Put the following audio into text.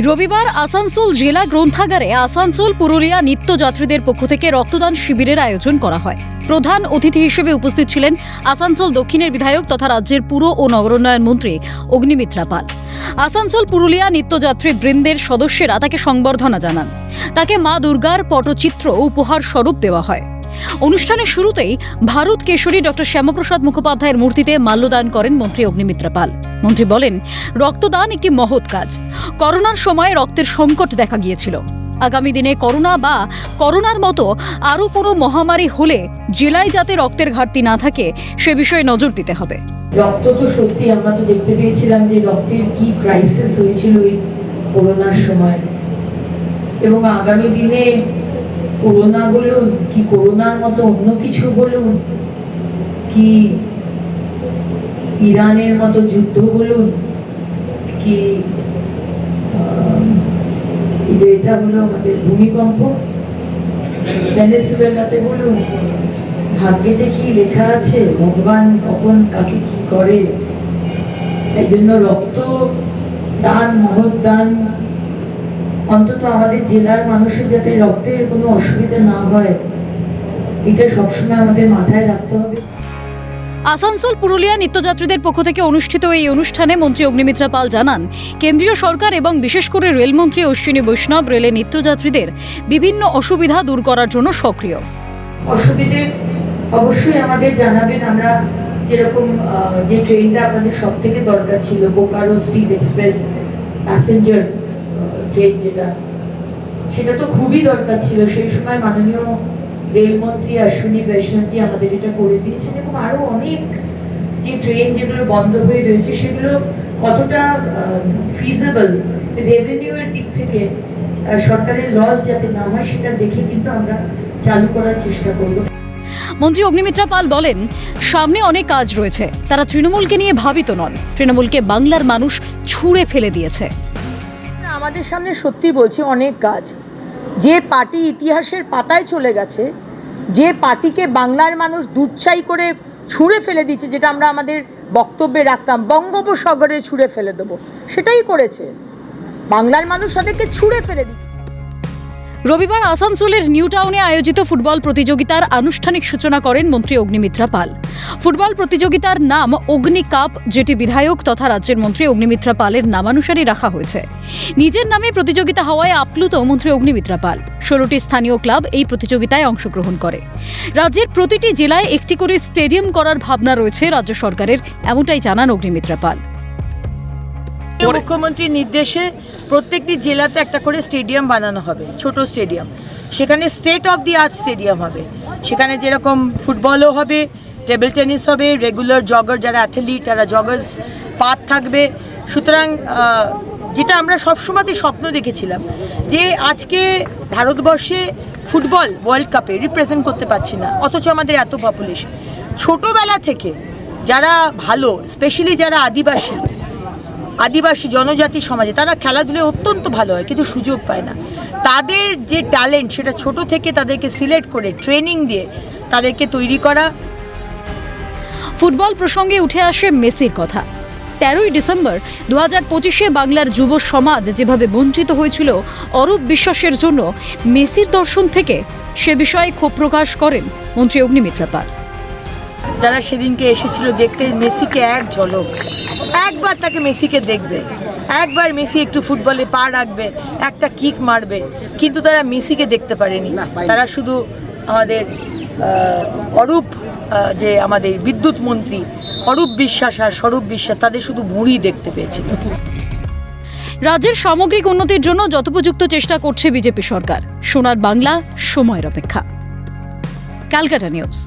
রবিবার আসানসোল জেলা গ্রন্থাগারে আসানসোল পুরুলিয়া নিত্যযাত্রীদের পক্ষ থেকে রক্তদান শিবিরের আয়োজন করা হয়। প্রধান অতিথি হিসেবে উপস্থিত ছিলেন আসানসোল দক্ষিণের বিধায়ক তথা রাজ্যের পুর ও নগরোন্নয়ন মন্ত্রী অগ্নিমিত্রা পাল। আসানসোল পুরুলিয়া নিত্যযাত্রী বৃন্দের সদস্যরা তাকে সংবর্ধনা জানান। তাকে মা দুর্গার পটচিত্র উপহার স্বরূপ দেওয়া হয়। অনুষ্ঠানের শুরুতেই ভারত কেশরী ডক্টর শ্যামাপ্রসাদ মুখোপাধ্যায়ের মূর্তিতে মাল্যদান করেন মন্ত্রী অগ্নিমিত্রা পাল। মন্ত্রী বলেন, রক্তদান একটি মহৎ কাজ। করোনার সময় রক্তের সংকট দেখা গিয়েছিল। আগামী দিনে করোনা বা করোনার মতো আরও কোনো মহামারী হলে জেলায় যাতে রক্তের ঘাটতি না থাকে সে বিষয়ে নজর দিতে হবে। রক্ত তো সত্যি আমরা তো দেখতে পেয়েছিলাম যে রক্তের কি ক্রাইসিস হয়েছিল এই করোনার সময়, এবং আগামী দিনে করোনা বলুন কি করোনার মতো অন্য কিছু বলুন কি ইরানের মতো যুদ্ধ বলুন কি এটা হলো আমাদের ভূমিকম্প ভেনেজুয়েলাতে বলুন, ভাগ্যে যে কি লেখা আছে, ভগবান কখন কাকে কি করে। এই জন্য রক্ত দান, মহৎ দান, অন্তত আমাদের জেলার মানুষের যাতে রক্তের কোনো অসুবিধা না হয় এটা সবসময় আমাদের মাথায় রাখতে হবে। আসানসোল পুরুলিয়া নিত্যযাত্রীদের পক্ষ থেকে অনুষ্ঠিত এই অনুষ্ঠানে মন্ত্রী অগ্নিমিত্রা পাল জানান, কেন্দ্রীয় সরকার এবং বিশেষ করে রেলমন্ত্রী অশ্বিনী বৈষ্ণব রেলে নিত্যযাত্রীদের বিভিন্ন অসুবিধা দূর করার জন্য সক্রিয়। অসুবিধে অবশ্যই আমাদের জানাবেন। আমরা যেরকম যে ট্রেনটা আপনাদের সব থেকে দরকার ছিল, Bokaro steel express passenger train, সেটা তো খুবই দরকার ছিল। সেই সময় মাননীয় রেলমন্ত্রী অশ্বিনী বৈষ্ণবজি আমাদের এটা করে দিয়েছেন, এবং আরো অনেক যে ট্রেন যেগুলো বন্ধ হয়ে রয়েছে সেগুলো কতটা ফিজিবল রেভিনিউ এর দিক থেকে সরকারের লস যাতে না হয় সেটা দেখে কিন্তু আমরা চালু করার চেষ্টা করব। মন্ত্রী অগ্নিমিত্রা পাল বলেন, সামনে অনেক কাজ রয়েছে। তারা তৃণমূলকে নিয়ে ভাবিত নন, তৃণমূলকে বাংলার মানুষ ছুঁড়ে ফেলে দিয়েছে। আমাদের সামনে সত্যি বলছি অনেক কাজ, যে পার্টি ইতিহাসের পাতায় চলে গেছে, যে পার্টিকে বাংলার মানুষ দুচ্ছাই করে ছুঁড়ে ফেলে দিচ্ছে, যেটা আমরা আমাদের বক্তব্যে রাখতাম বঙ্গোপসাগরে ছুঁড়ে ফেলে দেবো, সেটাই করেছে। বাংলার মানুষ তাদেরকে ছুঁড়ে ফেলে দিচ্ছে। রবিবার আসানসোলের নিউ টাউনে আয়োজিত ফুটবল প্রতিযোগিতার আনুষ্ঠানিক সূচনা করেন মন্ত্রী অগ্নিমিত্রা পাল। ফুটবল প্রতিযোগিতার নাম অগ্নি কাপ, যেটি বিধায়ক তথা রাজ্যের মন্ত্রী অগ্নিমিত্রা পালের নামানুসারে রাখা হয়েছে। নিজের নামে প্রতিযোগিতা হওয়ায় আপ্লুত মন্ত্রী অগ্নিমিত্রা পাল। 16টি স্থানীয় ক্লাব এই প্রতিযোগিতায় অংশগ্রহণ করে। রাজ্যের প্রতিটি জেলায় একটি করে স্টেডিয়াম করার ভাবনা রয়েছে রাজ্য সরকারের, এমনটাই জানান অগ্নিমিত্রা পাল। মুখ্যমন্ত্রীর নির্দেশে প্রত্যেকটি জেলাতে একটা করে স্টেডিয়াম বানানো হবে, ছোট স্টেডিয়াম। সেখানে state of the art stadium হবে। সেখানে যেরকম ফুটবলও হবে, টেবিল টেনিস হবে, রেগুলার জগার যারা অ্যাথলিট তারা জগার্স পাথ থাকবে। সুতরাং যেটা আমরা সবসময়তে স্বপ্ন দেখেছিলাম যে আজকে ভারতবর্ষে ফুটবল ওয়ার্ল্ড কাপে রিপ্রেজেন্ট করতে পারছি না, অথচ আমাদের এত পপুলেশন। ছোটোবেলা থেকে যারা ভালো, স্পেশালি যারা আদিবাসী জনজাতি সমাজে, তারা খেলাধুলায় অত্যন্ত ভালো হয় কিন্তু সুযোগ পায় না। তাদের যে ট্যালেন্ট সেটা ছোট থেকে তাদেরকে সিলেক্ট করে ট্রেনিং দিয়ে তাদেরকে তৈরি করা। ফুটবল প্রসঙ্গে উঠে আসে মেসির কথা। 13ই ডিসেম্বর 2025-এ বাংলার যুব সমাজ যেভাবে বঞ্চিত হয়েছিল অরূপ বিশ্বাসের জন্য মেসির দর্শন থেকে, সে বিষয়ে ক্ষোভ প্রকাশ করেন মন্ত্রী অগ্নিমিত্রা পাল। যারা সেদিনকে এসেছিল দেখতে মেসিকে এক ঝলক, একবার তাকে মেসিকে দেখবে, একবার মেসি একটু ফুটবলে পা রাখবে, একটা কিক মারবে, কিন্তু তারা মেসিকে দেখতে পারেনি। তারা শুধু আমাদের অরূপ, যে আমাদের বিদ্যুৎ মন্ত্রী অরূপ বিশ্বাস আর স্বরূপ বিশ্বাস, তাদের শুধু ভুঁড়ি দেখতে পেয়েছিল। রাজ্যের সামগ্রিক উন্নতির জন্য যথোপযুক্ত চেষ্টা করছে বিজেপি সরকার। সোনার বাংলা, সময়ের অপেক্ষা। ক্যালকাটা নিউজ।